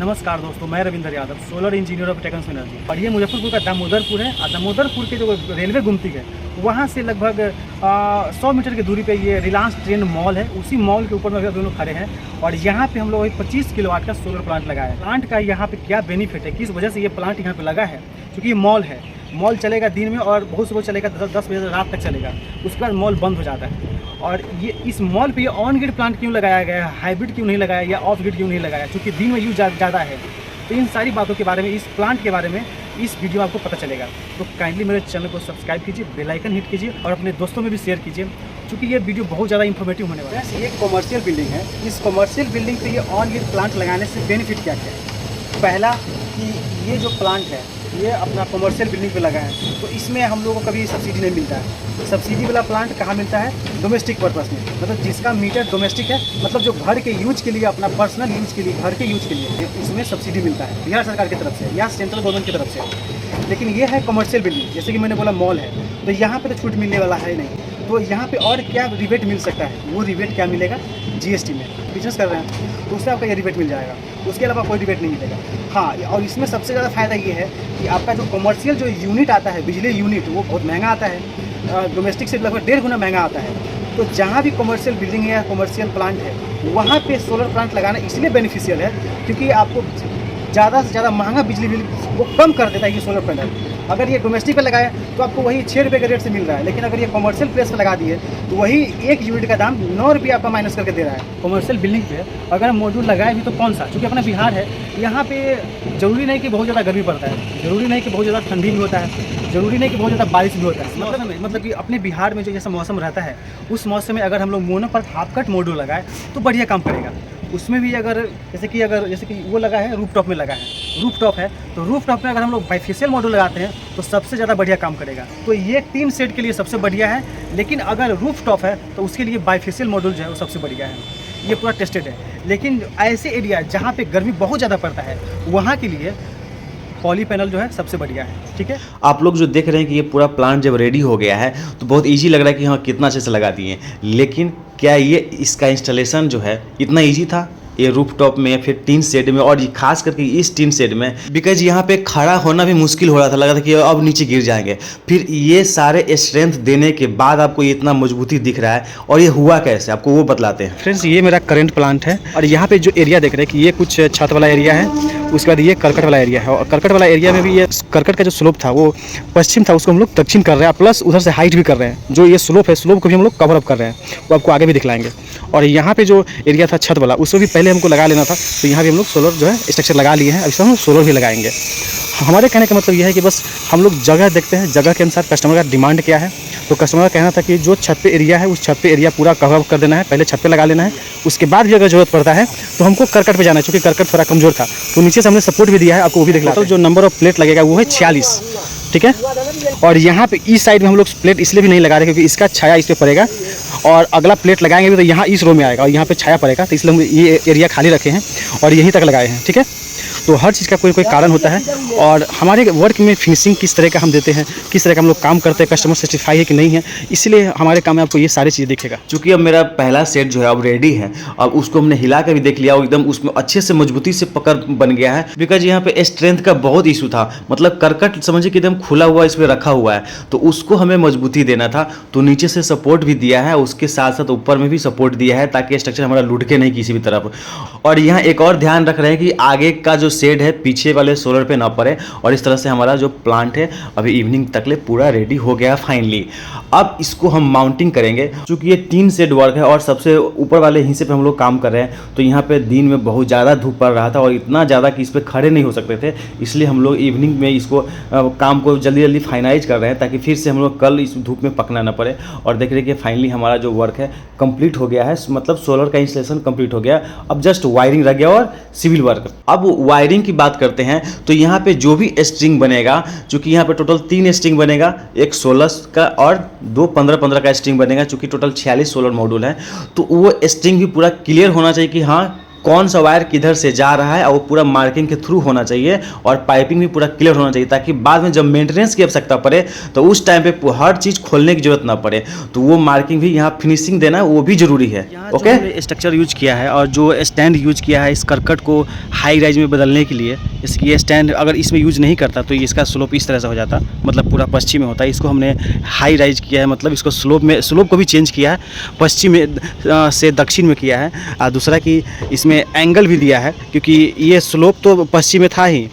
नमस्कार दोस्तों, मैं Ravindra Yadav, solar engineer of technical energy. और ये मुजफ्फरपुर का दामोदरपुर है और दामोदरपुर के जो रेलवे गुमती है वहाँ से लगभग 100 मीटर की दूरी पे ये रिलायंस ट्रेंड मॉल है। उसी मॉल के ऊपर में अभी दोनों खड़े हैं और यहाँ पे हम लोग 25 किलोवाट का सोलर प्लांट लगाया है। प्लांट का यहाँ पे क्या बेनिफिट है, किस वजह से ये प्लांट यहाँ पे लगा है, क्योंकि ये मॉल है। मॉल चलेगा दिन में और बहुत सुबह चलेगा 10 बजे रात तक चलेगा, उसके बाद मॉल बंद हो जाता है। और ये इस मॉल पे ऑन ग्रिड प्लांट क्यों लगाया गया है, हाइब्रिड क्यों नहीं लगाया या ऑफ ग्रिड क्यों नहीं लगाया, क्योंकि दिन में यूज ज़्यादा है। तो इन सारी बातों के बारे में, इस प्लांट के बारे में इस वीडियो में आपको पता चलेगा। तो काइंडली मेरे चैनल को सब्सक्राइब कीजिए, बेल आइकन हिट कीजिए और अपने दोस्तों में भी शेयर कीजिए, क्योंकि ये वीडियो बहुत ज़्यादा इंफॉर्मेटिव होने वाला है। ये कॉमर्शियल बिल्डिंग है। इस कॉमर्शियल बिल्डिंग पे ये ऑन ग्रिड प्लांट लगाने से बेनिफिट क्या है। पहला कि ये जो प्लांट है ये अपना कॉमर्शियल बिल्डिंग पे लगा है, तो इसमें हम लोगों को कभी सब्सिडी नहीं मिलता है। सब्सिडी वाला प्लांट कहाँ मिलता है, डोमेस्टिक पर्पस में, मतलब जिसका मीटर डोमेस्टिक है, मतलब जो घर के यूज के लिए, अपना पर्सनल यूज के लिए, घर के यूज के लिए, इसमें सब्सिडी मिलता है बिहार सरकार की तरफ से या सेंट्रल गवर्नमेंट की तरफ से। लेकिन ये है कॉमर्शियल बिल्डिंग, जैसे कि मैंने बोला मॉल है, तो यहाँ पे तो छूट मिलने वाला है नहीं। तो यहाँ पे और क्या रिबेट मिल सकता है, वो रिबेट क्या मिलेगा, जीएसटी में बिजनेस कर रहे हैं तो उससे आपका ये रिबेट मिल जाएगा, उसके अलावा कोई रिबेट नहीं मिलेगा। हाँ, और इसमें सबसे ज़्यादा फ़ायदा ये है कि आपका जो कमर्शियल जो यूनिट आता है, बिजली यूनिट, वो बहुत महंगा आता है, डोमेस्टिक से लगभग 1.5 गुना महंगा आता है। तो जहाँ भी कमर्शियल बिल्डिंग है या कमर्शियल प्लांट है, वहाँ पे सोलर प्लांट लगाना इसलिए बेनिफिशियल है क्योंकि आपको ज़्यादा से ज़्यादा महंगा बिजली बिल वो कम कर देता है ये सोलर पैनल। अगर ये डोमेस्टिक पे लगाया तो आपको वही 6 रुपये के रेट से मिल रहा है, लेकिन अगर ये कमर्शियल प्लेस पे लगा दिए तो वही एक यूनिट का दाम 9 रुपये आपका माइनस करके दे रहा है। कमर्शियल बिल्डिंग पे अगर मॉड्यूल लगाए भी तो कौन सा, क्योंकि अपना बिहार है, यहाँ पे ज़रूरी नहीं कि बहुत ज़्यादा गर्मी पड़ता है, ज़रूरी नहीं कि बहुत ज़्यादा ठंडी भी होता है, ज़रूरी नहीं कि बहुत ज़्यादा बारिश भी होता है। मतलब कि अपने बिहार में जो जैसा मौसम रहता है उस मौसम में अगर हम लोग मोनो पर हाफ कट मॉड्यूल लगाए तो बढ़िया काम करेगा। उसमें भी अगर जैसे कि वो लगा है, रूफ टॉप में लगा है, रूफ टॉप है, तो रूफ टॉप में अगर हम लोग बाइफेशियल मॉड्यूल लगाते हैं तो सबसे ज़्यादा बढ़िया काम करेगा। तो ये 3 सेट के लिए सबसे बढ़िया है, लेकिन अगर रूफ टॉप है तो उसके लिए बाइफेशियल मॉड्यूल जो है वो सबसे बढ़िया है। ये पूरा टेस्टेड है। लेकिन ऐसे एरिया जहाँ पे गर्मी बहुत ज़्यादा पड़ता है वहाँ के लिए पॉली पैनल जो है सबसे बढ़िया है। ठीक है, आप लोग जो देख रहे हैं कि ये पूरा प्लांट जब रेडी हो गया है तो बहुत इजी लग रहा है कि हाँ कितना अच्छे से लगा दिए, लेकिन क्या ये इसका इंस्टॉलेशन जो है इतना इजी था ये रूफ टॉप में, फिर टीन शेड में, और खास करके इस टीन शेड में, बिकॉज यहाँ पे खड़ा होना भी मुश्किल हो रहा था, लगा था कि अब नीचे गिर जाएंगे। फिर ये सारे स्ट्रेंथ देने के बाद आपको ये इतना मजबूती दिख रहा है, और ये हुआ कैसे आपको वो बतलाते हैं। फ्रेंड्स, ये मेरा करंट प्लांट है और यहाँ पे जो एरिया देख रहे हैं कि ये कुछ छत वाला एरिया है, उसके बाद ये करकट वाला एरिया है, और करकट वाला एरिया में भी ये करकट का जो स्लोप था वो पश्चिम था, उसको हम लोग दक्षिण कर रहे हैं, प्लस उधर से हाइट भी कर रहे हैं। जो ये स्लोप है, स्लोप को भी हम लोग कवर अप कर रहे हैं, वो आपको आगे भी दिखलाएंगे। और यहाँ पे जो एरिया था छत वाला, उसको भी पहले हमको लगा लेना था, तो यहाँ भी हम लोग सोलर जो है स्ट्रक्चर लगा लिए हैं। अब इसमें हम सोलर भी लगाएंगे। हमारे कहने का मतलब यह है कि बस हम लोग जगह देखते हैं, जगह के अनुसार कस्टमर का डिमांड क्या है। तो कस्टमर का कहना था कि जो छत पे एरिया है उस छत पे एरिया पूरा कवर अप कर देना है, पहले छत पे लगा लेना है, उसके बाद भी अगर जरूरत पड़ता है तो हमको करकट पे जाना है, क्योंकि करकट थोड़ा कमजोर था। तो नीचे से हमने सपोर्ट भी दिया है, आपको वो भी दिखलाता हूं। जो नंबर ऑफ प्लेट लगेगा वो है 46, ठीक है। और यहाँ पे इस साइड में हम लोग प्लेट इसलिए भी नहीं लगा रहे क्योंकि इसका छाया इस पर पड़ेगा, और अगला प्लेट लगाएंगे भी तो यहाँ इस रो में आएगा और यहाँ पे छाया पड़ेगा, तो इसलिए हम ये एरिया खाली रखे हैं और यहीं तक लगाए हैं। ठीक है, तो हर चीज़ का कोई कारण होता है, और हमारे वर्क में फिनिशिंग किस तरह का हम देते हैं, किस तरह का हम लोग काम करते हैं, कस्टमर सेटिस्फाई है कि नहीं है, इसलिए हमारे काम में आपको ये सारी चीज़ दिखेगा। चूँकि अब मेरा पहला सेट जो है अब रेडी है, अब उसको हमने हिला कर भी देख लिया और एकदम उसमें अच्छे से मजबूती से पकड़ बन गया है, बिकॉज यहाँ पे स्ट्रेंथ का बहुत इशू था। मतलब करकट समझिए कि एकदम खुला हुआ इसमें रखा हुआ है, तो उसको हमें मजबूती देना था, तो नीचे से सपोर्ट भी दिया है, उसके साथ साथ ऊपर में भी सपोर्ट दिया है, ताकि स्ट्रक्चर हमारा लुढ़के नहीं किसी भी तरफ। और यहाँ एक और ध्यान रख रहे हैं कि आगे का जो शेड है पीछे वाले सोलर पे ना पड़े, और इस तरह से हमारा जो प्लांट है अभी इवनिंग तक ले पूरा रेडी हो गया फाइनली। अब इसको हम माउंटिंग करेंगे, क्योंकि ये 3 शेड वर्क है और सबसे ऊपर वाले हिस्से पे हम लोग काम कर रहे हैं, तो यहाँ पे दिन में बहुत ज़्यादा धूप पड़ रहा था और इतना ज़्यादा कि इस पर खड़े नहीं हो सकते थे, इसलिए हम लोग इवनिंग में इसको काम को जल्दी जल्दी फाइनलाइज कर रहे हैं, ताकि फिर से हम लोग कल इस धूप में पकना ना पड़े। और देख रहे हैं कि फाइनली हमारा जो वर्क है कंप्लीट हो गया है, मतलब सोलर का इंस्टॉलेशन कंप्लीट हो गया। अब जस्ट वायरिंग रह गया और सिविल वर्क। अब वायरिंग की बात करते हैं, तो यहाँ पे जो भी स्ट्रिंग बनेगा, चूँकि यहाँ पे टोटल 3 स्ट्रिंग बनेगा, एक 16 का और 2 15-15 का स्ट्रिंग बनेगा, चूँकि टोटल 46 सोलर मॉड्यूल है, तो वो स्ट्रिंग भी पूरा क्लियर होना चाहिए कि हाँ कौन सा वायर किधर से जा रहा है और वो पूरा मार्किंग के थ्रू होना चाहिए और पाइपिंग भी पूरा क्लियर होना चाहिए, ताकि बाद में जब मेंटेनेंस की आवश्यकता पड़े तो उस टाइम पे हर चीज़ खोलने की जरूरत ना पड़े। तो वो मार्किंग भी यहाँ फिनिशिंग देना वो भी जरूरी है। ओके, स्ट्रक्चर यूज किया है और जो स्टैंड यूज किया है इस करकट को हाई राइज में बदलने के लिए, इसकी ये स्टैंड अगर इसमें यूज नहीं करता तो इसका स्लोप इस तरह से हो जाता, मतलब पूरा पश्चिम में होता है। इसको हमने हाई राइज किया है, मतलब इसको स्लोप को भी चेंज किया है, पश्चिम में से दक्षिण में किया है। और दूसरा कि इसमें एंगल भी दिया है, क्योंकि ये स्लोप तो पश्चिम में था ही,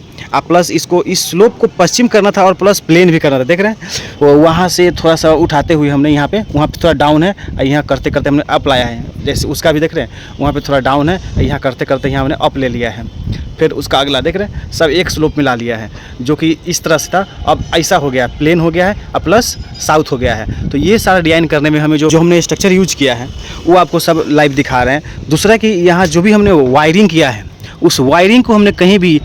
प्लस इसको इस स्लोप को पश्चिम करना था और प्लस प्लेन भी करना था। देख रहे हैं, वो वहाँ से थोड़ा सा उठाते हुए हमने यहाँ पे, वहाँ पे थोड़ा डाउन है, यहाँ करते करते हमने अप लाया है। जैसे उसका भी देख रहे हैं, वहाँ पे थोड़ा डाउन है, यहाँ करते करते यहाँ हमने अप ले लिया है। फिर उसका अगला देख रहे हैं, सब एक स्लोप में ला लिया है, जो कि इस तरह से था, अब ऐसा हो गया, प्लेन हो गया है और प्लस साउथ हो गया है। तो ये सारा डिज़ाइन करने में हमें जो हमने स्ट्रक्चर यूज किया है वो आपको सब लाइव दिखा रहे हैं। दूसरा कि यहाँ जो भी हमने वायरिंग किया है, उस वायरिंग को हमने कहीं भी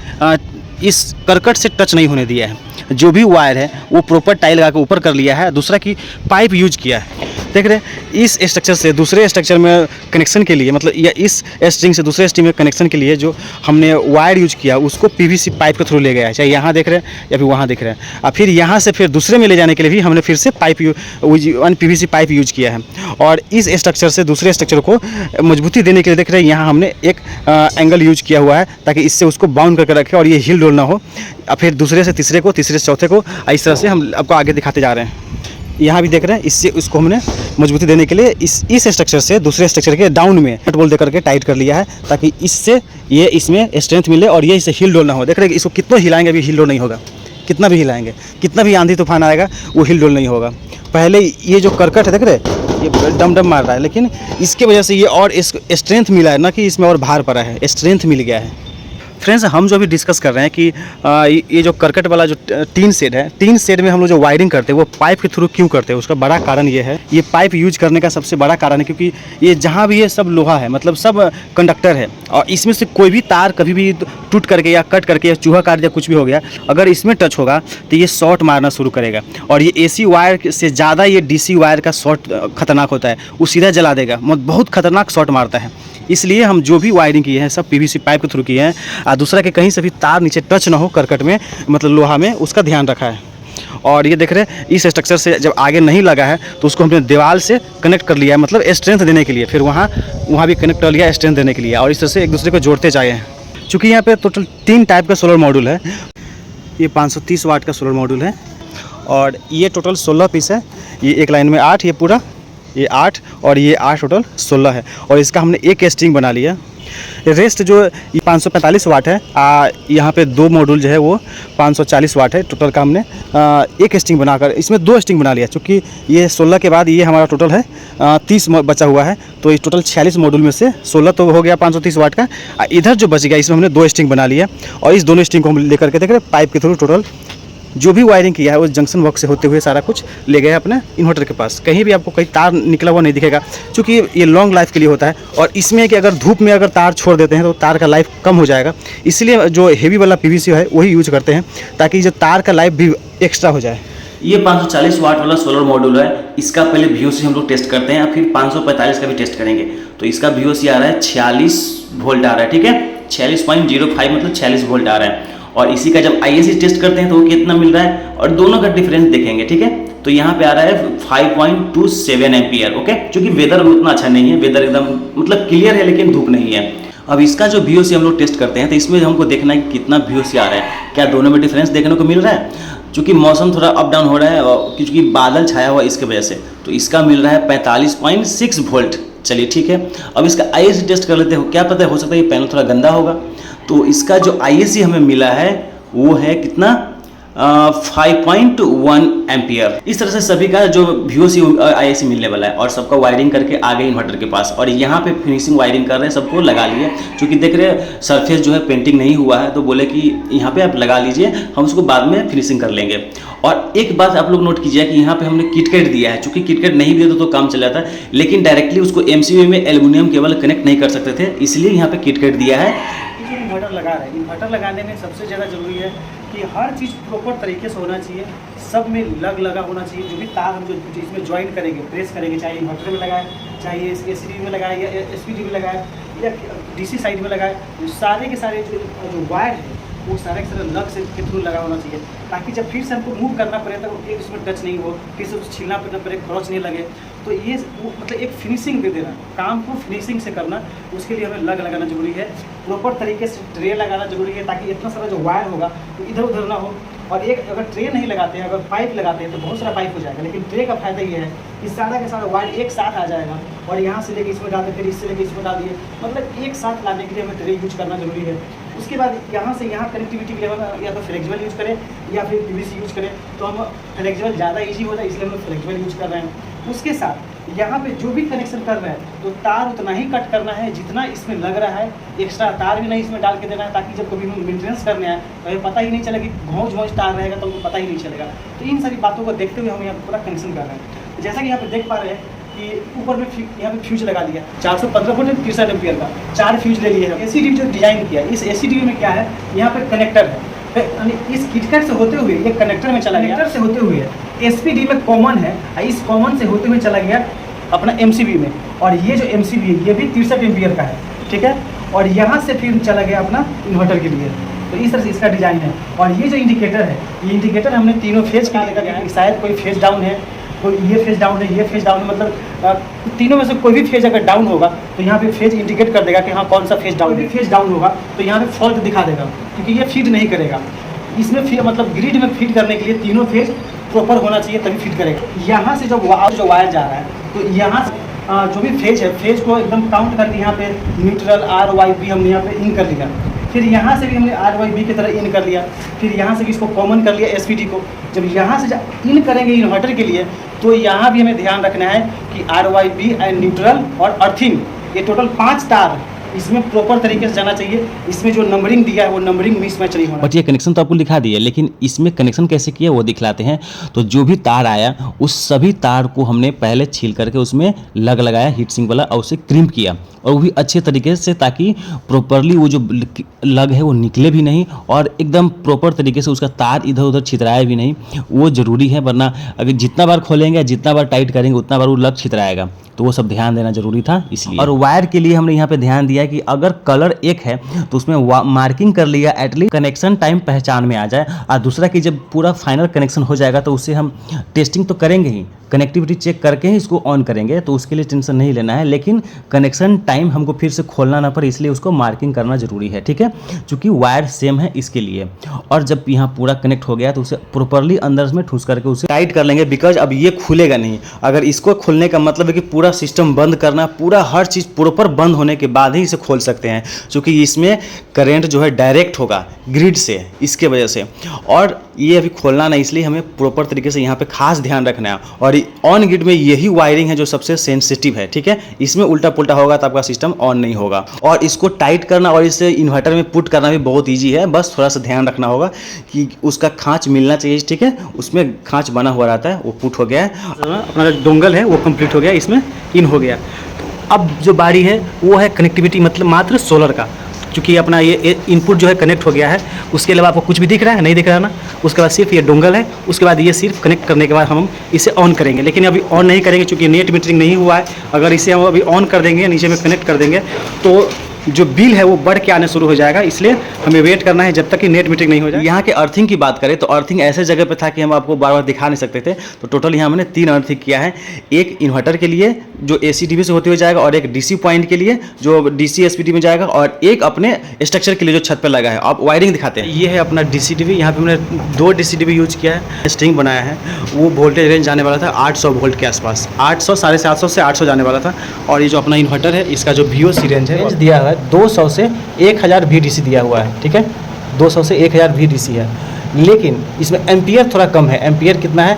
इस करकट से टच नहीं होने दिया है। जो भी वायर है वो प्रॉपर टाइल लगा के ऊपर कर लिया है। दूसरा कि पाइप यूज किया है, देख रहे हैं, इस स्ट्रक्चर से दूसरे स्ट्रक्चर में कनेक्शन के लिए, मतलब या इस स्ट्रिंग से दूसरे स्ट्रिंग में कनेक्शन के लिए जो हमने वायर यूज किया उसको पीवीसी पाइप के थ्रू ले गया है, चाहे यहाँ देख रहे हैं या फिर वहाँ देख रहे हैं। और फिर यहाँ से फिर दूसरे में ले जाने के लिए भी हमने फिर से पाइप पीवीसी पाइप यूज किया है। और इस स्ट्रक्चर से दूसरे स्ट्रक्चर को मजबूती देने के लिए देख रहे हैं, यहाँ हमने एक एंगल यूज किया हुआ है, ताकि इससे उसको बाउंड करके रखे और ये हिल डोल ना हो। और फिर दूसरे से तीसरे को, तीसरे से चौथे को, इस तरह से हम आपको आगे दिखाते जा रहे हैं। यहाँ भी देख रहे हैं, इससे उसको हमने मजबूती देने के लिए इस स्ट्रक्चर से दूसरे स्ट्रक्चर के डाउन में नट बोल्ट दे करके टाइट कर लिया है, ताकि इससे ये इसमें स्ट्रेंथ मिले और ये इसे हिल डोल ना हो। देख रहे हैं, इसको कितना हिलाएंगे अभी हिल डोल नहीं होगा, कितना भी हिलाएंगे, कितना भी आंधी तूफान आएगा वो हिल डोल नहीं होगा। पहले ये जो करकट है देख रहे हैं, ये डम डम मार रहा है, लेकिन इसके वजह से ये और स्ट्रेंथ मिला है ना, कि इसमें और भार पड़ा है, स्ट्रेंथ मिल गया है। फ्रेंड्स, हम जो अभी डिस्कस कर रहे हैं कि ये जो करकट वाला जो टीन शेड है, टीन शेड में हम लोग जो वायरिंग करते हैं वो पाइप के थ्रू क्यों करते हैं, उसका बड़ा कारण ये है, ये पाइप यूज करने का सबसे बड़ा कारण है, क्योंकि ये जहाँ भी ये सब लोहा है, मतलब सब कंडक्टर है, और इसमें से कोई भी तार कभी भी टूट करके या कट करके या चूहा काट या कुछ भी हो गया, अगर इसमें टच होगा तो ये शॉर्ट मारना शुरू करेगा। और ये एसी वायर से ज़्यादा ये डीसी वायर का शॉर्ट खतरनाक होता है, वो सीधा जला देगा, बहुत खतरनाक शॉर्ट मारता है। इसलिए हम जो भी वायरिंग किए हैं सब पीवीसी पाइप के थ्रू किए हैं। और दूसरा कि कहीं से भी तार नीचे टच ना हो करकट में, मतलब लोहा में, उसका ध्यान रखा है। और ये देख रहे हैं, इस स्ट्रक्चर से जब आगे नहीं लगा है तो उसको हमने दीवार से कनेक्ट कर लिया है, मतलब स्ट्रेंथ देने के लिए। फिर वहाँ भी कनेक्ट कर लिया स्ट्रेंथ देने के लिए, और इस तरह से एक दूसरे को जोड़ते जाए हैं। चूँकि यहाँ पे टोटल 3 टाइप का सोलर मॉड्यूल है। ये 530 वाट का सोलर मॉड्यूल है और ये टोटल 16 पीस है। ये एक लाइन में 8, ये पूरा ये 8 और ये 8 टोटल 16 है। और इसका हमने एक स्ट्रिंग बना लिया। रेस्ट जो ये 545 वाट है, यहाँ पे 2 मॉड्यूल जो है वो 540 वाट है। टोटल का हमने एक स्ट्रिंग बनाकर इसमें 2 स्ट्रिंग बना लिया, क्योंकि ये 16 के बाद ये हमारा टोटल है 30 बचा हुआ है। तो इस टोटल 46 मॉड्यूल में से 16 तो हो गया 530 वाट का। इधर जो बच गया इसमें हमने 2 स्ट्रिंग बना लिया, और इस दोनों स्ट्रिंग को हम लेकर के देख रहे पाइप के थ्रू टोटल जो भी वायरिंग किया है उस जंक्शन बॉक्स से होते हुए सारा कुछ ले गए अपने इन्वर्टर के पास। कहीं भी आपको कहीं तार निकला हुआ नहीं दिखेगा, क्योंकि ये लॉन्ग लाइफ के लिए होता है। और इसमें कि अगर धूप में अगर तार छोड़ देते हैं तो तार का लाइफ कम हो जाएगा, इसलिए जो हेवी वाला पीवीसी है वही यूज करते हैं, ताकि जो तार का लाइफ भी एक्स्ट्रा हो जाए। ये 540 वाट वाला सोलर मॉड्यूल है, इसका पहले VOC हम लोग टेस्ट करते हैं, फिर 545 का भी टेस्ट करेंगे। तो इसका VOC आ रहा है 46 वोल्ट आ रहा है, ठीक है, 46.05 मतलब 46 वोल्ट आ रहा है। और इसी का जब ISC टेस्ट करते हैं तो वो कितना मिल रहा है, और दोनों का डिफरेंस देखेंगे, ठीक है। तो यहाँ पे आ रहा है 5.27 एम्पियर, ओके। क्योंकि वेदर उतना अच्छा नहीं है, वेदर एकदम मतलब क्लियर है लेकिन धूप नहीं है। अब इसका जो VOC हम लोग टेस्ट करते हैं तो इसमें हमको देखना है कि कितना VOC आ रहा है, क्या दोनों में डिफरेंस देखने को मिल रहा है। क्योंकि मौसम थोड़ा अप डाउन हो रहा है और क्योंकि बादल छाया हुआ इसके वजह से, तो इसका मिल रहा है 45.6 वोल्ट। चलिए ठीक है, अब इसका ISC टेस्ट कर लेते हो, क्या पता है, हो सकता है ये पैनल थोड़ा गंदा होगा। तो इसका जो ISC हमें मिला है वो है कितना 5.1 एम्पियर। इस तरह से सभी का जो VOC ISC मिलने वाला है, और सबका वायरिंग करके आ गए इन्वर्टर के पास। और यहाँ पे फिनिशिंग वायरिंग कर रहे हैं, सबको लगा लिए। क्योंकि देख रहे हैं सरफेस जो है पेंटिंग नहीं हुआ है, तो बोले कि यहाँ पे आप लगा लीजिए, हम उसको बाद में फिनिशिंग कर लेंगे। और एक बात आप लोग नोट कीजिए कि यहाँ पे हमने किटकैट दिया है। चूँकि किटकैट नहीं भी तो काम चल जाता, लेकिन डायरेक्टली उसको MCB में एल्युमिनियम केबल कनेक्ट नहीं कर सकते थे, इसलिए यहाँ पे किटकैट दिया है। इन्वर्टर लगा रहे हैं, इन्वर्टर लगाने में सबसे ज़्यादा जरूरी है कि हर चीज़ प्रॉपर तरीके से होना चाहिए, सब में लगा होना चाहिए। जो भी तार हम जो इसमें ज्वाइन करेंगे, प्रेस करेंगे, चाहे इन्वर्टर में लगाए, चाहे SCB में लगाए या SPD में लगाए, या डीसी साइड में लगा है, जो सारे के सारे जो वायर है वो सारे के सारे लग से के थ्रू लगा होना चाहिए, ताकि जब फिर से हमको मूव करना पड़े तो एक उसमें टच नहीं हो, फिर से उसको छीलना पड़े, क्रॉच नहीं लगे। तो ये मतलब एक फिनिशिंग दे देना, काम को फिनिशिंग से करना, उसके लिए हमें लग लगाना जरूरी है। प्रॉपर तरीके से ट्रे लगाना जरूरी है, ताकि इतना सारा जो वायर होगा तो इधर उधर ना हो। और एक अगर ट्रे नहीं लगाते हैं, अगर पाइप लगाते हैं तो बहुत सारा पाइप हो जाएगा, लेकिन ट्रे का फायदा ये है कि सारा का सारा वायर एक साथ आ जाएगा, और यहाँ से लेके इसमें डाल दिए, फिर इससे लेके इसमें डाल दिए, मतलब एक साथ लाने के लिए हमें ट्रे यूज करना जरूरी है। उसके बाद यहाँ से यहाँ कनेक्टिविटी के लिए हम या तो फ्लेक्सिबल यूज करें या फिर पीवीसी यूज करें, तो हम फ्लेक्सिबल ज़्यादा ईजी होता है, इसलिए हम फ्लेक्सिबल यूज कर रहे हैं। उसके साथ यहाँ पे जो भी कनेक्शन कर रहे हैं तो तार उतना ही कट करना है जितना इसमें लग रहा है, एक्स्ट्रा तार भी नहीं इसमें डाल के देना है, ताकि जब कभी हम मेंटेनेंस करने आए तो हमें पता ही नहीं चलेगा कि घोंच तार रहेगा तो हमको पता ही नहीं चलेगा। तो इन सारी बातों को देखते हुए हम यहाँ पूरा कनेक्शन कर रहे हैं। जैसा कि यहाँ पे देख पा रहे हैं कि ऊपर में यहाँ पे फ्यूज लगा दिया 415 वोल्ट 63 एम्पियर का, 4 फ्यूज ले लिए हैं। एसीडीवी जो डिजाइन किया, इस एसीडीवी में क्या है, यहाँ पे कनेक्टर है, इस किटकट से होते हुए ये कनेक्टर में चला गया, कनेक्टर से होते हुए एसपीडी में कॉमन है, इस कॉमन से होते हुए चला गया अपना एमसीबी में, और ये जो एमसीबी है ये भी 63 एम्पियर का है, ठीक है। और यहाँ से फिर चला गया अपना इन्वर्टर के लिए। तो इस तरह से इसका डिज़ाइन है। और ये जो इंडिकेटर है, ये इंडिकेटर हमने तीनों फेज का लेकर गया, शायद कोई फेज डाउन है, कोई ये फेज डाउन है, ये फेज डाउन है, मतलब तीनों में से कोई भी फेज अगर डाउन होगा तो यहाँ पे फेज इंडिकेट कर देगा कि हाँ कौन सा फेज डाउन है। फेज डाउन होगा तो यहाँ पे फॉल्ट दिखा देगा, क्योंकि ये फीड नहीं करेगा। इसमें फिर मतलब ग्रिड में फीड करने के लिए तीनों फेज प्रॉपर होना चाहिए तभी फीड करेगा। यहाँ से जो वायर जा रहा है तो यहाँ से जो भी फेज है, फेज को एकदम काउंट करके यहाँ पे न्यूट्रल RYB हमने यहाँ पे इन कर लिया, फिर यहाँ से भी हमने RYB की तरह इन कर लिया, फिर यहाँ से भी इसको कॉमन कर लिया एसपीडी को। जब यहाँ से इन करेंगे इन्वर्टर के लिए तो यहाँ भी हमें ध्यान रखना है कि RYB एंड न्यूट्रल और अर्थिंग, ये टोटल 5 तार इसमें प्रॉपर तरीके से जाना चाहिए। इसमें जो नंबरिंग दिया है वो नंबरिंग मिसमैच नहीं होना। बट ये कनेक्शन तो आपको दिखा दिया, लेकिन इसमें कनेक्शन कैसे किया वो दिखलाते हैं। तो जो भी तार आया उस सभी तार को हमने पहले छील करके उसमें लग लगाया हीट सिंक वाला, और उसे क्रिम्प किया, और वो भी अच्छे तरीके से, ताकि प्रॉपरली वो जो लग है वो निकले भी नहीं, और एकदम प्रॉपर तरीके से उसका तार इधर उधर छितराया भी नहीं। वो ज़रूरी है, वरना अगर जितना बार खोलेंगे जितना बार टाइट करेंगे उतना बार वो लग छितराएगा। तो वो सब ध्यान देना जरूरी था इसलिए। और वायर के लिए हमने यहाँ पे ध्यान दिया कि अगर कलर एक है तो उसमें मार्किंग कर लिया, एटलीस्ट कनेक्शन टाइम पहचान में आ जाए। और दूसरा कि जब पूरा फाइनल कनेक्शन हो जाएगा तो उससे हम टेस्टिंग तो करेंगे ही, कनेक्टिविटी चेक करके ही इसको ऑन करेंगे, तो उसके लिए टेंशन नहीं लेना है। लेकिन कनेक्शन टाइम हमको फिर से खोलना ना पड़े, इसलिए उसको मार्किंग करना जरूरी है, ठीक है, क्योंकि वायर सेम है इसके लिए। और जब यहाँ पूरा कनेक्ट हो गया तो उसे प्रॉपरली अंदर में ठूस करके उसे टाइट कर लेंगे, बिकॉज अब ये खुलेगा नहीं। अगर इसको खोलने का मतलब है कि पूरा सिस्टम बंद करना, पूरा हर चीज़ प्रॉपर बंद होने के बाद ही इसे खोल सकते हैं, क्योंकि इसमें करेंट जो है डायरेक्ट होगा ग्रिड से, इसके वजह से। और ये अभी खोलना नहीं, इसलिए हमें प्रॉपर तरीके से यहाँ पे खास ध्यान रखना है। और ऑन ग्रिड में यही वायरिंग है जो सबसे सेंसिटिव है, ठीक है। इसमें उल्टा पुल्टा होगा तो आपका सिस्टम ऑन नहीं होगा। और इसको टाइट करना और इसे इन्वर्टर में पुट करना भी बहुत ईजी है, बस थोड़ा सा ध्यान रखना होगा कि उसका खाँच मिलना चाहिए, ठीक है। उसमें खाँच बना हुआ रहता है, वो पुट हो गया है, अपना जो डोंगल है वो कंप्लीट हो गया, इसमें इन हो गया। अब जो बारी है वो है कनेक्टिविटी, मतलब मात्र सोलर का, क्योंकि अपना ये इनपुट जो है कनेक्ट हो गया है। उसके अलावा आपको कुछ भी दिख रहा है, नहीं दिख रहा है ना। उसके बाद सिर्फ ये डोंगल है, उसके बाद ये सिर्फ कनेक्ट करने के बाद हम इसे ऑन करेंगे। लेकिन अभी ऑन नहीं करेंगे क्योंकि नेट मीटरिंग नहीं हुआ है। अगर इसे हम अभी ऑन कर देंगे, नीचे में कनेक्ट कर देंगे, तो जो बिल है वो बढ़ के आने शुरू हो जाएगा, इसलिए हमें वेट करना है जब तक कि नेट मीटरिंग नहीं हो जाए। यहाँ के अर्थिंग की बात करें तो अर्थिंग ऐसे जगह पे था कि हम आपको बार बार दिखा नहीं सकते थे, तो टोटल यहाँ हमने 3 अर्थिंग किया है। एक इन्वर्टर के लिए जो एसीडीवी से होते हुए जाएगा, और एक डीसी पॉइंट के लिए जो डीसी एसपीडी में जाएगा, और एक अपने स्ट्रक्चर के लिए जो छत पर लगा है। आप वायरिंग दिखाते हैं, ये है अपना डीसीडीवी। यहाँ पे हमने 2 डीसीडीवी यूज किया है, स्ट्रिंग बनाया है। वो वोल्टेज रेंज जाने वाला था 800 वोल्ट के आसपास, 800 750 से 800 जाने वाला था। और ये जो अपना इन्वर्टर है, इसका जो VOC रेंज है दिया हुआ है 200 से 1000 VDC दिया हुआ है, ठीक है। 200 से 1000 VDC है, लेकिन इसमें एम्पियर थोड़ा कम है। एम्पियर कितना है?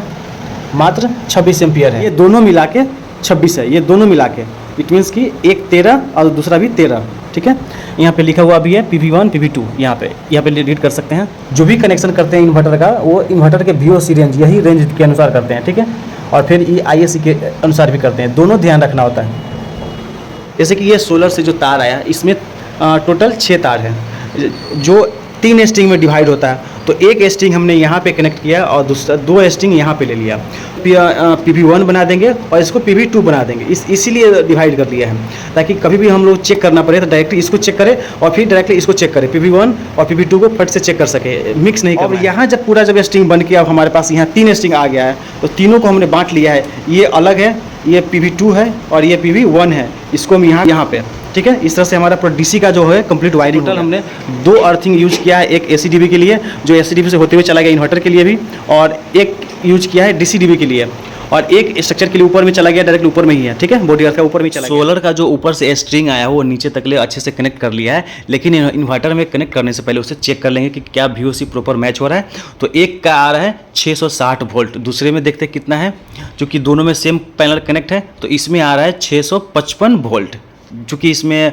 मात्र 26 एम्पियर है। ये दोनों मिला के 26 है, ये दोनों मिला के, इट मीन्स कि एक 13 और दूसरा भी 13, ठीक है। यहाँ पे लिखा हुआ भी है PV1 PV2, यहाँ पे रीड कर सकते हैं। जो भी कनेक्शन करते हैं इन्वर्टर का, वो इन्वर्टर के VOC रेंज, यही रेंज के अनुसार करते हैं, ठीक है। और फिर ये ISC के अनुसार भी करते हैं, दोनों ध्यान रखना होता है। जैसे कि ये सोलर से जो तार आया, इसमें टोटल 6 तार हैं। जो 3 स्ट्रिंग में डिवाइड होता है। तो एक स्ट्रिंग हमने यहाँ पे कनेक्ट किया और दूसरा 2 स्ट्रिंग यहाँ पे ले लिया। PV1 बना देंगे और इसको PV2 बना देंगे, इसीलिए डिवाइड कर लिया है ताकि कभी भी हम लोग चेक करना पड़े तो डायरेक्टली इसको चेक करें और फिर डायरेक्टली इसको चेक करें, PV1 और PV2 को फट से चेक कर सके, मिक्स नहीं करना। और यहाँ जब पूरा जब स्ट्रिंग बन के अब हमारे पास यहाँ 3 स्ट्रिंग आ गया है तो तीनों को हमने बांट लिया है। ये अलग है, ये PV2 है और ये PV1 है, इसको हम यहाँ पे, ठीक है। इस तरह से हमारा पूरा DC का जो है कंप्लीट वायरिंग। टोटल हमने 2 अर्थिंग यूज किया है, एक AC/DB के लिए जो AC/DB से होते हुए चला गया इन्वर्टर के लिए भी, और एक यूज किया है DC/DB के लिए, और एक स्ट्रक्चर के लिए ऊपर में चला गया, डायरेक्ट ऊपर में ही है, ठीक है, बॉडी अर्थ का ऊपर में चला गया। सोलर का जो ऊपर से स्ट्रिंग आया है वो नीचे तक ले अच्छे से कनेक्ट कर लिया है, लेकिन इन्वर्टर में कनेक्ट करने से पहले उसे चेक कर लेंगे कि क्या VOC प्रॉपर मैच हो रहा है। तो एक का आ रहा है 660 वोल्ट, दूसरे में देखते कितना है, चूँकि दोनों में सेम पैनल कनेक्ट है तो इसमें आ रहा है 655 वोल्ट, चूँकि इसमें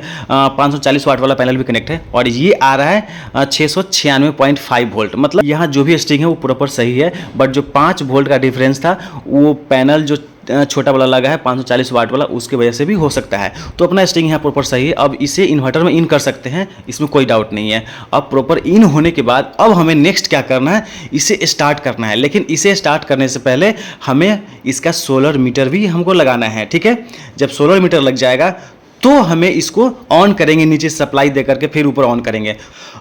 540 वाट वाला पैनल भी कनेक्ट है, और ये आ रहा है 696.5 वोल्ट। मतलब यहाँ जो भी स्ट्रिंग है वो प्रॉपर सही है, बट जो 5 वोल्ट का डिफरेंस था वो पैनल जो छोटा वाला लगा है 540 वाट वाला, उसकी वजह से भी हो सकता है। तो अपना स्ट्रिंग यहाँ प्रॉपर सही है। अब इसे इन्वर्टर में इन कर सकते हैं, इसमें कोई डाउट नहीं है। अब प्रॉपर इन होने के बाद अब हमें नेक्स्ट क्या करना है, इसे स्टार्ट करना है। लेकिन इसे स्टार्ट करने से पहले हमें इसका सोलर मीटर भी हमको लगाना है, ठीक है। जब सोलर मीटर लग जाएगा तो हमें इसको ऑन करेंगे, नीचे सप्लाई दे करके फिर ऊपर ऑन करेंगे।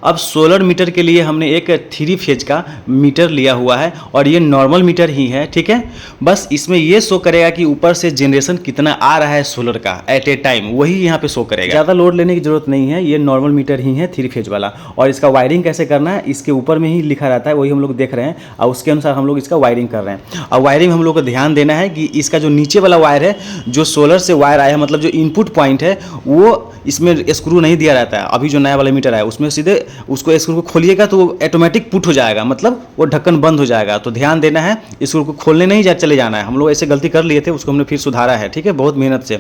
अब सोलर मीटर के लिए हमने एक 3 फेज का मीटर लिया हुआ है और ये नॉर्मल मीटर ही है, ठीक है। बस इसमें ये शो करेगा कि ऊपर से जनरेशन कितना आ रहा है सोलर का एट ए टाइम, वही यहाँ पे शो करेगा। ज़्यादा लोड लेने की जरूरत नहीं है, ये नॉर्मल मीटर ही है 3 फेज वाला। और इसका वायरिंग कैसे करना है इसके ऊपर में ही लिखा रहता है, वही हम लोग देख रहे हैं और उसके अनुसार हम लोग इसका वायरिंग कर रहे हैं। और वायरिंग हम लोग को ध्यान देना है कि इसका जो नीचे वाला वायर है, जो सोलर से वायर आया है, मतलब जो इनपुट पॉइंट है वो इसमें स्क्रू नहीं दिया रहता है। अभी जो नया वाला मीटर है उसमें सीधे उसको स्क्रू को खोलिएगा तो वो ऑटोमेटिक पुट हो जाएगा, मतलब वो ढक्कन बंद हो जाएगा। तो ध्यान देना है, स्क्रू को खोलने नहीं चले जाना है। हम लोग ऐसे गलती कर लिए थे, उसको हमने फिर सुधारा है, ठीक है, बहुत मेहनत से।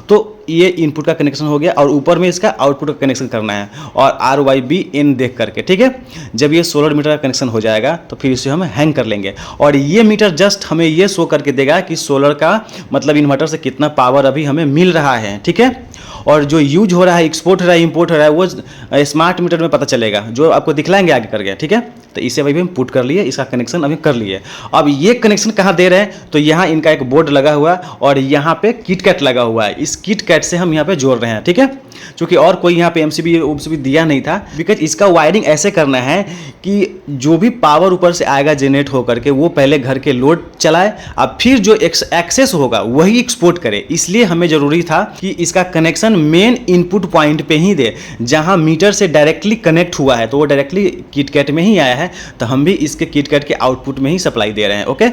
तो ये इनपुट का कनेक्शन हो गया और ऊपर में इसका आउटपुट का कनेक्शन करना है और RYBN देख करके, ठीक है। जब ये सोलर मीटर का कनेक्शन हो जाएगा तो फिर इसे हम हैंग कर लेंगे और ये मीटर जस्ट हमें ये शो करके देगा कि सोलर का मतलब इन्वर्टर से कितना पावर अभी हमें मिल रहा है, ठीक है। और जो यूज हो रहा है, एक्सपोर्ट हो रहा है, इंपोर्ट हो रहा है, वो स्मार्ट मीटर में पता चलेगा, जो आपको दिखलाएंगे आगे कर गया, ठीक है। तो इसे अभी हम पुट कर लिए, इसका कनेक्शन अभी कर लिए। अब ये कनेक्शन कहाँ दे रहे हैं, तो यहाँ इनका एक बोर्ड लगा हुआ है और यहाँ पे KitKat लगा हुआ है। इस KitKat से हम यहाँ पे जोड़ रहे हैं, ठीक है। क्योंकि और कोई यहाँ पे MCB दिया नहीं था, बिकॉज इसका वायरिंग ऐसे करना है कि जो भी पावर ऊपर से आएगा जनरेट होकर के वो पहले घर के लोड चलाए और फिर जो एक्सेस होगा वही एक्सपोर्ट करे। इसलिए हमें जरूरी था कि इसका कनेक्शन मेन इनपुट पॉइंट पे ही दे, जहाँ मीटर से डायरेक्टली कनेक्ट हुआ है तो वो डायरेक्टली KitKat में ही आया है, तो हम भी इसके KitKat के आउटपुट में ही सप्लाई दे रहे हैं, ओके।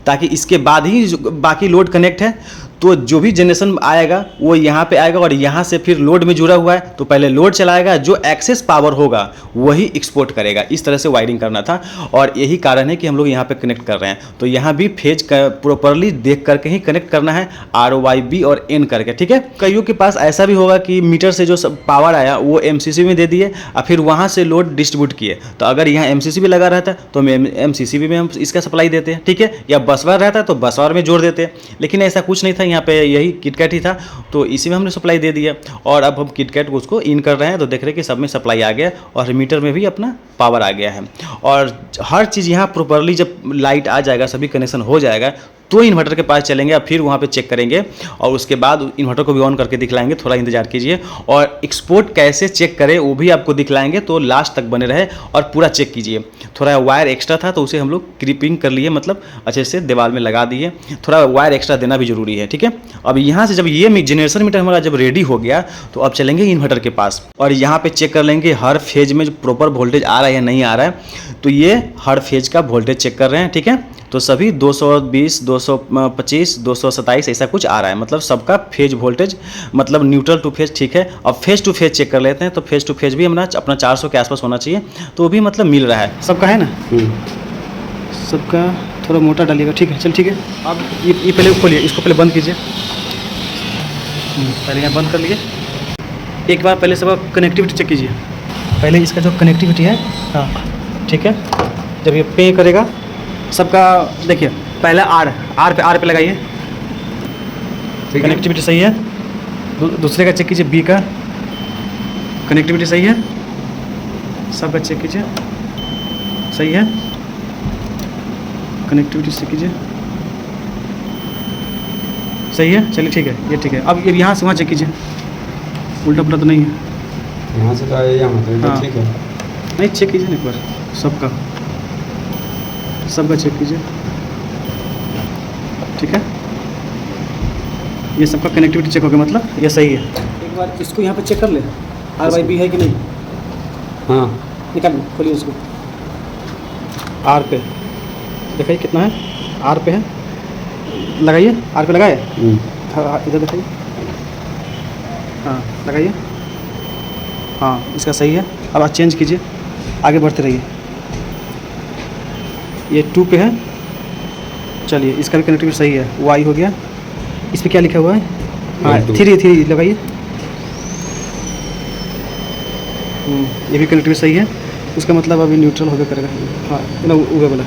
ताकि इसके बाद ही बाकी लोड कनेक्ट है तो जो भी जनरेशन आएगा वो यहाँ पे आएगा और यहाँ से फिर लोड में जुड़ा हुआ है तो पहले लोड चलाएगा, जो एक्सेस पावर होगा वही एक्सपोर्ट करेगा। इस तरह से वायरिंग करना था और यही कारण है कि हम लोग यहाँ पे कनेक्ट कर रहे हैं। तो यहाँ भी फेज प्रॉपरली देख करके ही कनेक्ट करना है, RYB और N करके, ठीक है। कईयों के पास ऐसा भी होगा कि मीटर से जो पावर आया वो MCC में दे दिए और फिर वहाँ से लोड डिस्ट्रीब्यूट किए। तो अगर यहाँ MCC भी लगा रहता है तो MCC में हम इसका सप्लाई देते हैं, ठीक है, या बस बार रहता है तो बस बार में जोड़ देते हैं। लेकिन ऐसा कुछ नहीं था, यहाँ पे यही KitKat ही था तो इसी में हमने सप्लाई दे दिया और अब हम KitKat को उसको इन कर रहे हैं। तो देख रहे हैं कि सब में सप्लाई आ गया और मीटर में भी अपना पावर आ गया है और हर चीज़ यहाँ प्रॉपरली जब लाइट आ जाएगा, सभी कनेक्शन हो जाएगा तो इन्वर्टर के पास चलेंगे और फिर वहाँ पे चेक करेंगे और उसके बाद इन्वर्टर को भी ऑन करके दिखलाएंगे। थोड़ा इंतजार कीजिए और एक्सपोर्ट कैसे चेक करें वो भी आपको दिखलाएंगे, तो लास्ट तक बने रहे और पूरा चेक कीजिए। थोड़ा वायर एक्स्ट्रा था तो उसे हम लोग क्रीपिंग कर लिए, मतलब अच्छे से दीवार में लगा दिए। थोड़ा वायर एक्स्ट्रा देना भी जरूरी है, ठीक है। अब यहाँ से जब ये जनरेशन मीटर हमारा जब रेडी हो गया तो अब चलेंगे इन्वर्टर के पास और यहाँ पर चेक कर लेंगे हर फेज में जो प्रॉपर वोल्टेज आ रहा है या नहीं आ रहा है। तो ये हर फेज का वोल्टेज चेक कर रहे हैं, ठीक है। तो सभी 220, 225, 227 ऐसा कुछ आ रहा है, मतलब सबका फेज वोल्टेज मतलब न्यूट्रल टू फेज, ठीक है। अब फेज टू फेज चेक कर लेते हैं। तो फेज टू फेज भी अपना 400 के आसपास होना चाहिए, तो वो भी मतलब मिल रहा है। सबका है ना, सबका थोड़ा मोटा डालिएगा, ठीक है। चल ठीक है। अब ये पहले खोलिए, इसको पहले बंद कीजिए, पहले यहाँ बंद कर लिए। एक बार पहले सबका कनेक्टिविटी चेक कीजिए, पहले इसका जो कनेक्टिविटी है, हाँ ठीक है। जब ये पे करेगा सबका, देखिए पहले आर पे लगाइए, कनेक्टिविटी सही है। दूसरे का चेक कीजिए, बी का कनेक्टिविटी सही है। सबका चेक कीजिए, सही है। कनेक्टिविटी चेक कीजिए, सही है। चलिए ठीक है, ये ठीक है। अब ये यहाँ से वहाँ चेक कीजिए, उल्टा पुल्टा तो नहीं है। यहाँ से तो यहाँ मतलब हाँ। ठीक है। नहीं, चेक कीजिए ना एक बार, सबका चेक कीजिए, ठीक है। ये सबका कनेक्टिविटी चेक हो गया, मतलब ये सही है। एक बार इसको यहाँ पे चेक कर ले, RYB है कि नहीं। हाँ, निकाल खोलिए उसको, R पे दिखाइए कितना है, R पे है, लगाइए, R पे लगाए। हाँ, इधर दिखाइए, हाँ लगाइए, हाँ इसका सही है। अब आप चेंज कीजिए, आगे बढ़ते रहिए। ये 2 पे है, चलिए इसका भी कनेक्टिविटी सही है, Y हो गया। इस पे क्या लिखा हुआ है, हाँ 3 लगाइए। ये भी कनेक्टिविटी सही है, उसका मतलब अभी न्यूट्रल हो गया करेगा। हाँ ना, उगे वाला,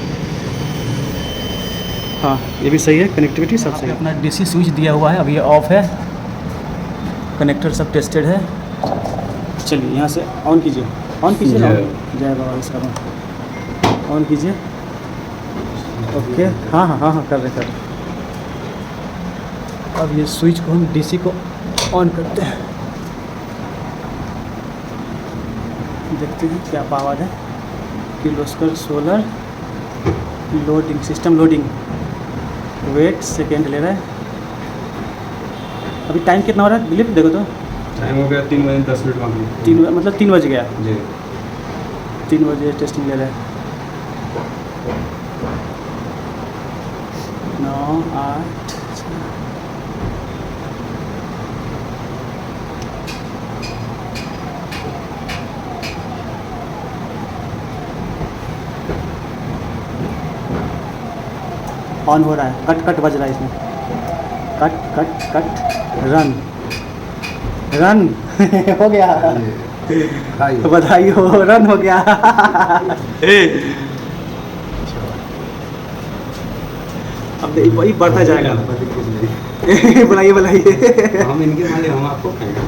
हाँ ये भी सही है, कनेक्टिविटी सब सही है। अपना DC स्विच दिया हुआ है, अभी ये ऑफ है, कनेक्टर सब टेस्टेड है। चलिए यहाँ से ऑन कीजिए, जय बाबा इसका ऑन कीजिए। ओके, हाँ कर रहे। अब ये स्विच को हम DC को ऑन करते हैं, देखते हैं क्या आवाज़ है। Kirloskar solar loading, system loading, wait second ले रहा है। अभी टाइम कितना हो रहा है दिलीप, देखो तो। टाइम हो गया 3:10 बाकी। 3 मतलब 3 बज गया जी। 3 बजे टेस्टिंग ले रहा है। 9 8 ऑन हो रहा है, कट बज रहा है इसमें, कट रन हो गया, बधाई हो, रन हो गया। अब वही बढ़ता जाएगा। बुलाइए हम इनके मालिक, हम आपको खाएंगे।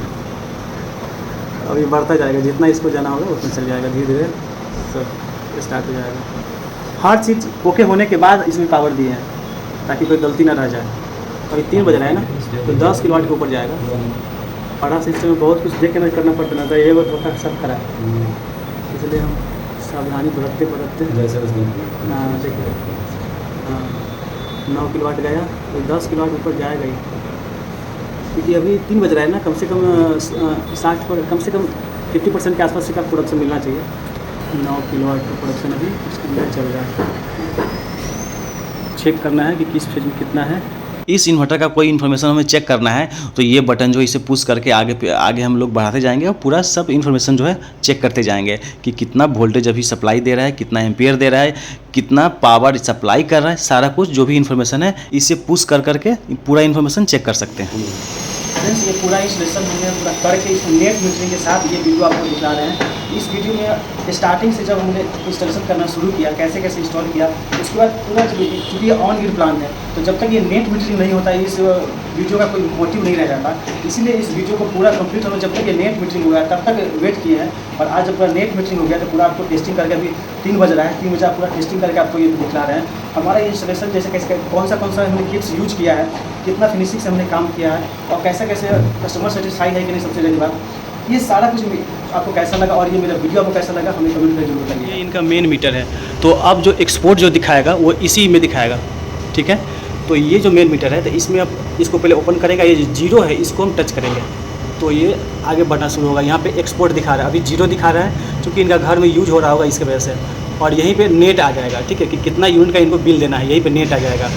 अभी बढ़ता जाएगा, जितना इसको जाना होगा उतना चल जाएगा, धीरे धीरे सब स्टार्ट हो जाएगा। हर चीज़ ओके होने के बाद इसमें पावर दिए हैं ताकि कोई गलती ना रह जाए। अभी 3 बज रहा है ना, तो 10 किलोवाट के ऊपर जाएगा। बड़ा सिस्टम में बहुत कुछ देख के करना पड़ता ना, तो ये वो धोखा सब खरा है, इसलिए हम सावधानी बरतते जैसे हाँ देखिए, हाँ 9 किलोवाट गया, तो 10 किलोवाट ऊपर जाएगा ही, क्योंकि अभी 3 बज रहा है ना। कम से कम 60 पर, कम से कम 50% के आसपास का प्रोडक्शन मिलना चाहिए। 9 किलोवाट का प्रोडक्शन अभी उसके अंदर चल रहा है। चेक करना है कि किस फेज में कितना है। इस इन्वर्टर का कोई इन्फॉर्मेशन हमें चेक करना है तो ये बटन जो है इसे पुश करके आगे हम लोग बढ़ाते जाएंगे और पूरा सब इन्फॉर्मेशन जो है चेक करते जाएंगे कि कितना वोल्टेज अभी सप्लाई दे रहा है, कितना एम्पियर दे रहा है, कितना पावर सप्लाई कर रहा है। सारा कुछ जो भी इन्फॉर्मेशन है इसे पुश करके पूरा इन्फॉर्मेशन चेक कर सकते हैं। फ्रेंड्स, ये पूरा इंस्टॉलेशन हमने पूरा करके इस नेट मीटरिंग के साथ ये वीडियो आपको दिखा रहे हैं। इस वीडियो में स्टार्टिंग से जब हमने इंस्टॉलेशन करना शुरू किया, कैसे कैसे इंस्टॉल किया, उसके बाद पूरा चूँकि ये ऑन ग्रिड प्लान है, तो जब तक ये नेट मीटरिंग नहीं होता इस वीडियो का कोई मोटिव नहीं रह जाता। इसीलिए इस वीडियो को पूरा कंप्लीट होना, जब तक ये नेट मीटरिंग हो गया तब तक वेट किए हैं। और आज जब पूरा नेट मीटरिंग हो गया तो पूरा आपको टेस्टिंग करके, अभी 3 बज रहा है, 3 बजे आप पूरा टेस्टिंग करके आपको ये दिखला रहे हैं। हमारा ये इंस्टॉलेशन जैसे कैसे कौन सा हमने किट्स यूज किया है, कितना फिनिशिंग से हमने काम किया है और कैसे कस्टमर सेटिस्फाई है कि नहीं, सबसे पहली बात ये सारा कुछ आपको कैसा लगा और ये मेरा वीडियो आपको कैसा लगा हमें कमेंट में जरूर बताइए। ये इनका मेन मीटर है, तो अब जो एक्सपोर्ट जो दिखाएगा वो इसी में दिखाएगा, ठीक है। तो ये जो मेन मीटर है, तो इसमें आप इसको पहले ओपन करेगा, ये जो 0 है इसको हम टच करेंगे तो ये आगे बढ़ना शुरू होगा। यहाँ पे एक्सपोर्ट दिखा रहा है, अभी 0 दिखा रहा है क्योंकि इनका घर में यूज हो रहा होगा इसके वजह से। और यहीं पे नेट आ जाएगा, ठीक है, कि कितना यूनिट का इनको बिल देना है, यहीं पे नेट आ जाएगा।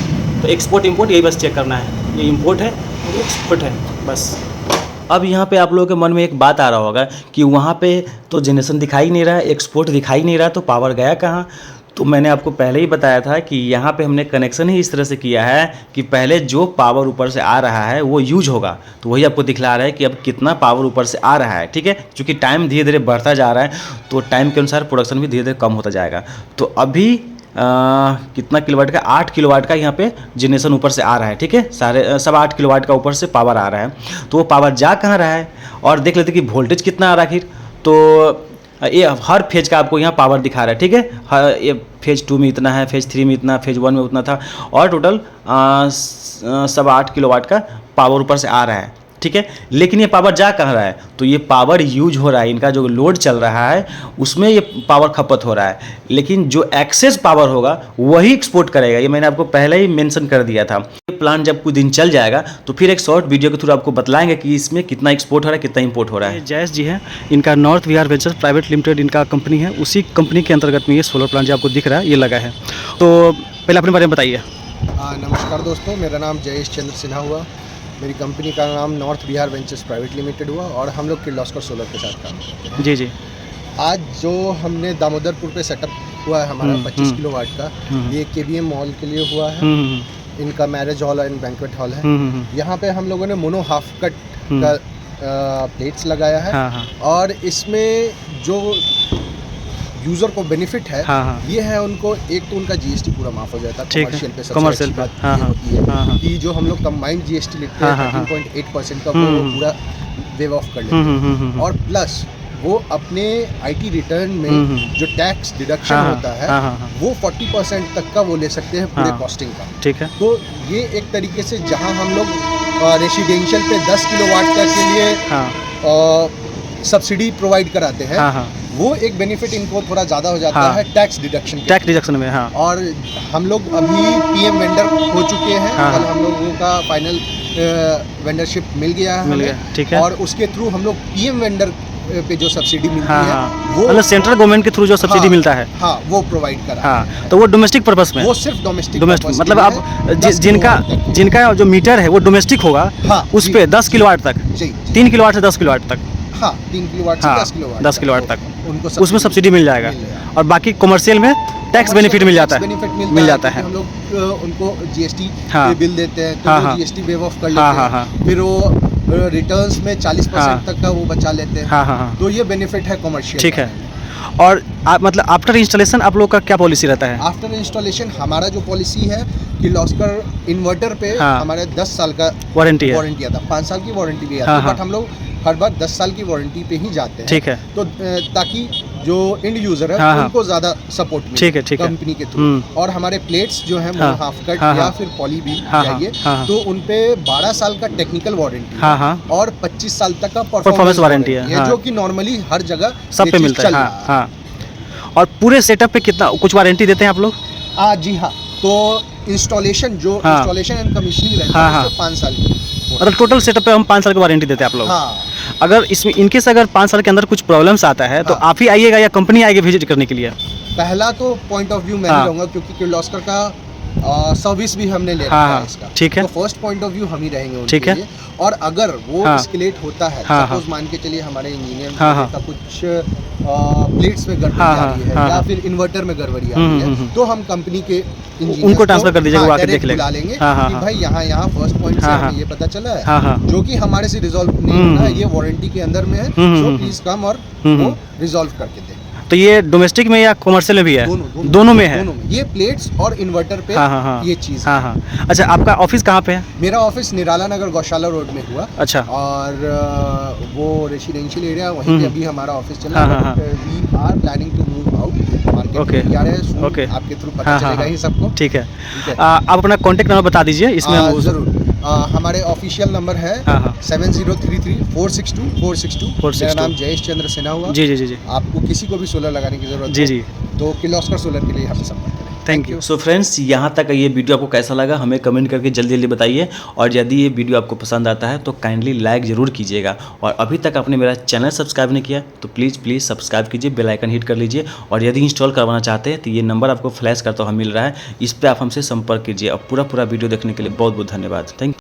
तो एक्सपोर्ट इंपोर्ट यही बस चेक करना है, ये इंपोर्ट है ये एक्सपोर्ट है बस। अब यहाँ पे आप लोगों के मन में एक बात आ रहा होगा कि वहाँ पे तो जनरेशन दिखाई नहीं रहा है, एक्सपोर्ट दिखाई नहीं रहा, तो पावर गया कहाँ। तो मैंने आपको पहले ही बताया था कि यहाँ पे हमने कनेक्शन ही इस तरह से किया है कि पहले जो पावर ऊपर से आ रहा है वो यूज होगा, तो वही आपको दिखला रहा है कि अब कितना पावर ऊपर से आ रहा है, ठीक है। क्योंकि टाइम धीरे धीरे बढ़ता जा रहा है तो टाइम के अनुसार प्रोडक्शन भी धीरे धीरे कम होता जाएगा। तो अभी कितना किलोवाट का, 8 किलोवाट का यहाँ पे जनरेशन ऊपर से आ रहा है, ठीक है। सब 8 किलोवाट का ऊपर से पावर आ रहा है। तो वो पावर जा कहाँ रहा है और देख लेते कि वोल्टेज कितना आ रहा है आखिर। तो ये हर फेज का आपको यहाँ पावर दिखा रहा है, ठीक है। ये फेज 2 में इतना है, फेज 3 में इतना, फेज 1 में उतना था, और टोटल 8.25 किलोवाट का पावर ऊपर से आ रहा है, ठीक है। लेकिन ये पावर जा कहाँ रहा है, तो ये पावर यूज हो रहा है, इनका जो लोड चल रहा है उसमें ये पावर खपत हो रहा है, लेकिन जो एक्सेस पावर होगा वही एक्सपोर्ट करेगा। ये मैंने आपको पहले ही मेंशन कर दिया था। ये प्लान जब कुछ दिन चल जाएगा तो फिर एक शॉर्ट वीडियो के थ्रू आपको बतलाएंगे कि इसमें कितना एक्सपोर्ट हो रहा है, कितना इंपोर्ट हो रहा है। जयेश जी हैं, इनका नॉर्थ विहार वेंचर्स प्राइवेट लिमिटेड इनका कंपनी है, उसी कंपनी के अंतर्गत में ये सोलर प्लांट जो आपको दिख रहा है ये लगा है। तो पहले अपने बारे में बताइए। नमस्कार दोस्तों, मेरा नाम जयेश चंद्र सिन्हा हुआ। मेरी कंपनी का नाम north Bihar ventures private limited हुआ और हम लोग किर्लोस्कर सोलर के साथ काम करते हैं। जी जी। आज जो हमने दामोदरपुर पे सेटअप हुआ है हमारा 25 किलोवाट का, ये केबीएम मॉल के लिए हुआ है। इनका marriage hall and banquet hall है। यहाँ पे हम लोगों ने मोनो हाफ कट का प्लेट्स लगाया है। और इसमें जो यूज़र को बेनिफिट है ये है, उनको एक तो उनका जीएसटी पूरा माफ हो जाता है कमर्शियल पे। सबसे अच्छी बात ये होती है कि जो हम लोग कंबाइंड जीएसटी लेते हैं 13.8% का, वो पूरा वेव ऑफ कर लेते हैं। और प्लस वो अपने आईटी रिटर्न में जो टैक्स डिडक्शन होता है वो 40% तक का वो ले सकते हैं पूरे कॉस्टिंग का, ठीक है। तो ये एक तरीके से जहाँ हम लोग रेसिडेंशियल पे 10 किलोवाट तक के लिए सब्सिडी प्रोवाइड कराते हैं, वो एक बेनिफिट इनको थोड़ा ज़्यादा हो जाता है टैक्स डिडक्शन में। और हम लोग अभी पीएम वेंडर हो चुके हैं। कल हम लोगों का फाइनल वेंडरशिप मिल गया है, ठीक है। और उसके थ्रू हम लोग पीएम वेंडर पे जो सब्सिडी मिलती है वो मतलब सेंट्रल गवर्नमेंट के थ्रू जो सब्सिडी मिलता है वो प्रोवाइड करा। तो वो डोमेस्टिक पर्पस में, वो सिर्फ डोमेस्टिक मतलब आप जिनका जो मीटर है वो डोमेस्टिक होगा, उस पे 10 किलोवाट तक, 3 किलोवाट से 10 किलोवाट तक, 3 किलोवाट से 10 किलोवाट तक उनको उसमें सब्सिडी मिल जाएगा। और बाकी कमर्शियल में टैक्स बेनिफिट मिल जाता है। हम लोग उनको जीएसटी बिल देते हैं तो वो जीएसटी वेव ऑफ कर लेते हैं, फिर वो रिटर्न्स में 40% तक का वो बचा लेते हैं। तो ये बेनिफिट है कमर्शियल, ठीक है। और मतलब आफ्टर इंस्टॉलेशन आप लोग का क्या पॉलिसी रहता है? आफ्टर इंस्टॉलेशन हमारा जो पॉलिसी है कि किर्लोस्कर इन्वर्टर पे हमारे 10 साल का वारंटी आता, 5 साल की वारंटी भी आती है, बट हम लोग हर बार 10 साल की वारंटी पे ही जाते हैं, ठीक है। तो ताकि जो एंड यूजर है उनको ज्यादा सपोर्ट मिले, ठीक है, कंपनी के थ्रू। और हमारे प्लेट्स जो है हाफ कट या फिर पॉली भी चाहिए तो उनपे 12 साल का टेक्निकल वारंटी और 25 साल तक का परफॉर्मेंस वारंटी है, जो कि नॉर्मली हर जगह सब पे मिलता है। और पूरे सेटअप पे कितना कुछ वारंटी देते हैं आप लोग? जी हाँ, तो इंस्टॉलेशन एंड कमीशनिंग रहता है उसमें 5 साल की, मतलब टोटल सेटअप पे हम 5 साल की वारंटी देते हैं आप लोग। अगर इसमें इनकेस अगर 5 साल के अंदर कुछ प्रॉब्लम्स आता है तो आप ही आइएगा या कंपनी आएगी विजिट करने के लिए? पहला तो पॉइंट ऑफ व्यू मैं ही रहूँगा, क्योंकि किर्लोस्कर का सर्विस भी हमने ले रखा है इसका, ठीक है। तो फर्स्ट पॉइंट ऑफ व्यू हम ही रहेंगे उनके लिए। और अगर वो एस्केलेट होता है, सपोज मान के चलिए हमारे इंजीनियर का कुछ प्लेट्स में गड़बड़ी आ रही है या फिर इन्वर्टर में गड़बड़ी आ रही है, तो हम कंपनी के उनको ट्रांसफर कर दीजिएगा, वो आके देख बुला लेंगे कि भाई यहाँ फर्स्ट पॉइंट से हमें ये पता चला है जो कि हमारे से रिजॉल्व नहीं होना है, ये वारंटी के अंदर में है, सो प्लीज कम और वो रिजॉल्व करके दें। तो ये डोमेस्टिक में या कमर्शियल में भी है? दोनों में है। ये प्लेट्स और इन्वर्टर पे ये चीज। अच्छा, आपका ऑफिस कहाँ पे है? मेरा ऑफिस निराला नगर गौशाला रोड में हुआ। अच्छा। और वो रेसिडेंशियल एरिया वहीं पे अभी हमारा ऑफिस चल रहा है। We are planning to move out market आ रहे हैं, आपके थ्रू पता चलेगा ही सबको, ठीक है। आप अपना कॉन्टेक्ट नंबर बता दीजिए इसमें। जरूर, हमारे ऑफिशियल नंबर है 7033462462। मेरा नाम जयेश चंद्र सिन्हा हुआ। जी। आपको किसी को भी सोलर लगाने की जरूरत जी तो किर्लोस्कर सोलर के लिए हमें संपर्क करें। Thank you. सो फ्रेंड्स, यहाँ तक ये वीडियो आपको कैसा लगा हमें कमेंट करके जल्दी जल्दी बताइए। और यदि ये वीडियो आपको पसंद आता है तो काइंडली लाइक ज़रूर कीजिएगा। और अभी तक आपने मेरा चैनल सब्सक्राइब नहीं किया तो प्लीज़ सब्सक्राइब कीजिए, बेल आइकन हिट कर लीजिए। और यदि इंस्टॉल करवाना चाहते हैं तो ये नंबर आपको फ्लैश करता हुआ मिल रहा है, इस पर आप हमसे संपर्क कीजिए। और पूरा वीडियो देखने के लिए बहुत बहुत धन्यवाद। Thank you.